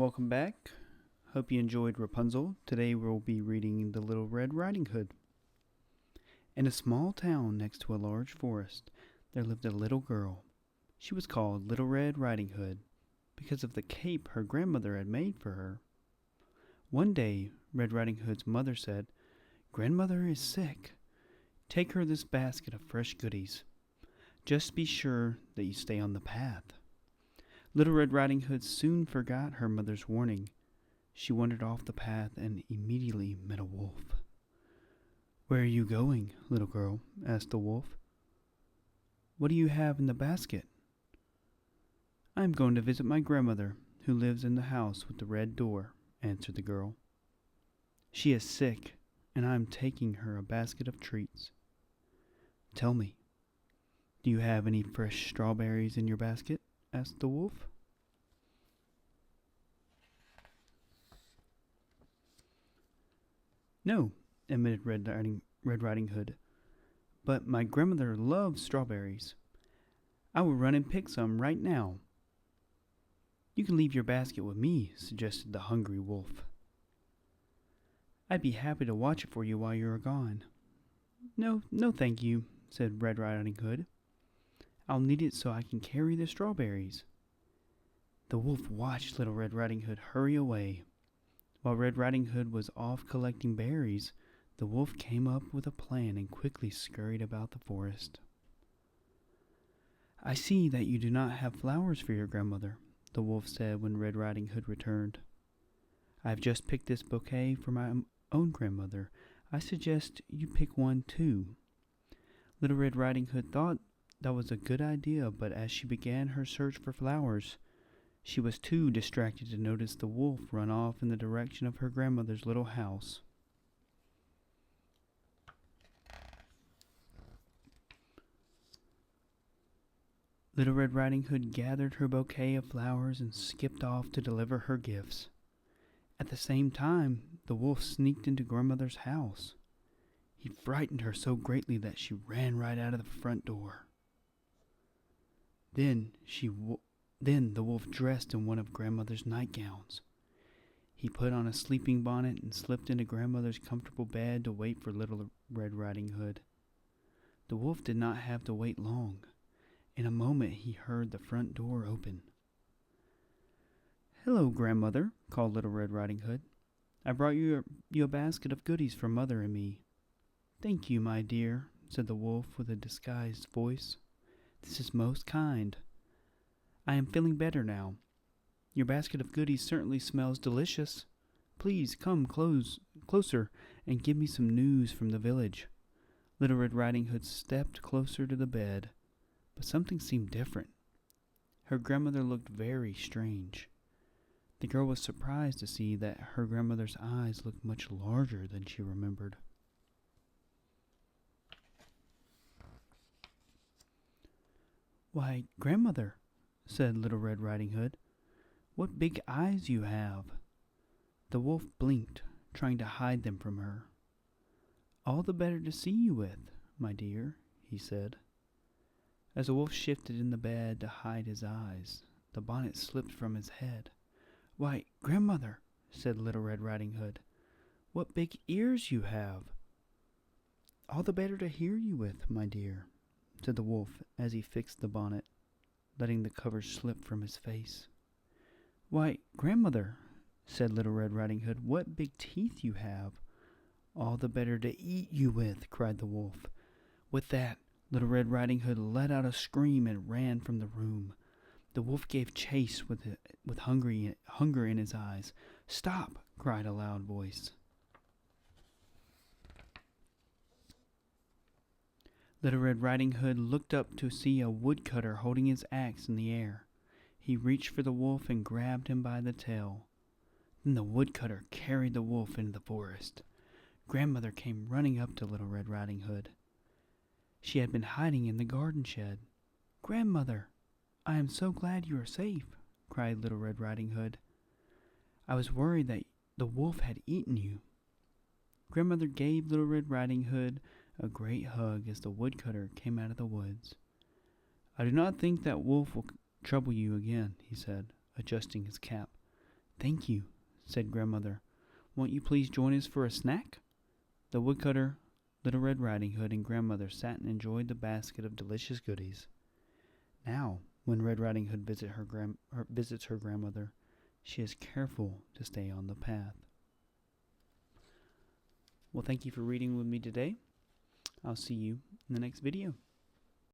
welcome back. Hope you enjoyed Rapunzel. Today we'll be reading The Little Red Riding Hood. In a small town next to a large forest, there lived a little girl. She was called Little Red Riding Hood because of the cape her grandmother had made for her. One day, Red Riding Hood's mother said, "Grandmother is sick. Take her this basket of fresh goodies. Just be sure that you stay on the path." Little Red Riding Hood soon forgot her mother's warning. She wandered off the path and immediately met a wolf. "Where are you going, little girl?" asked the wolf. "What do you have in the basket?" "I am going to visit my grandmother, who lives in the house with the red door," answered the girl. "She is sick, and I am taking her a basket of treats." "Tell me, do you have any fresh strawberries in your basket?" asked the wolf. "No," admitted Red Riding Hood, "but my grandmother loves strawberries. I will run and pick some right now." "You can leave your basket with me," suggested the hungry wolf. "I'd be happy to watch it for you while you are gone." No, thank you," said Red Riding Hood. "I'll need it so I can carry the strawberries." The wolf watched Little Red Riding Hood hurry away. While Red Riding Hood was off collecting berries, the wolf came up with a plan and quickly scurried about the forest. "I see that you do not have flowers for your grandmother," the wolf said when Red Riding Hood returned. "I have just picked this bouquet for my own grandmother. I suggest you pick one too." Little Red Riding Hood thought that was a good idea, but as she began her search for flowers, she was too distracted to notice the wolf run off in the direction of her grandmother's little house. Little Red Riding Hood gathered her bouquet of flowers and skipped off to deliver her gifts. At the same time, the wolf sneaked into grandmother's house. He frightened her so greatly that she ran right out of the front door. Then the wolf dressed in one of grandmother's nightgowns. He put on a sleeping bonnet and slipped into grandmother's comfortable bed to wait for Little Red Riding Hood. The wolf did not have to wait long. In a moment he heard the front door open. "Hello, grandmother," called Little Red Riding Hood. "I brought you a basket of goodies for mother and me." "Thank you, my dear," said the wolf with a disguised voice. "This is most kind. I am feeling better now. Your basket of goodies certainly smells delicious. Please come closer and give me some news from the village." Little Red Riding Hood stepped closer to the bed, but something seemed different. Her grandmother looked very strange. The girl was surprised to see that her grandmother's eyes looked much larger than she remembered. "Why, grandmother," said Little Red Riding Hood, "what big eyes you have." The wolf blinked, trying to hide them from her. "All the better to see you with, my dear," he said. As the wolf shifted in the bed to hide his eyes, the bonnet slipped from his head. "Why, grandmother," said Little Red Riding Hood, "what big ears you have." "All the better to hear you with, my dear," said the wolf as he fixed the bonnet, letting the cover slip from his face. "Why, grandmother," said Little Red Riding Hood, "what big teeth you have." "All the better to eat you with," cried the wolf. With that, Little Red Riding Hood let out a scream and ran from the room. The wolf gave chase with hunger in his eyes. "Stop!" cried a loud voice. Little Red Riding Hood looked up to see a woodcutter holding his axe in the air. He reached for the wolf and grabbed him by the tail. Then the woodcutter carried the wolf into the forest. Grandmother came running up to Little Red Riding Hood. She had been hiding in the garden shed. "Grandmother, I am so glad you are safe," cried Little Red Riding Hood. "I was worried that the wolf had eaten you." Grandmother gave Little Red Riding Hood a great hug as the woodcutter came out of the woods. "I do not think that wolf will trouble you again," he said, adjusting his cap. Thank you, said Grandmother. Won't you please join us for a snack? The woodcutter, Little Red Riding Hood, and Grandmother sat and enjoyed the basket of delicious goodies. Now, when Red Riding Hood visits her grandmother, she is careful to stay on the path. Well, thank you for reading with me today. I'll see you in the next video.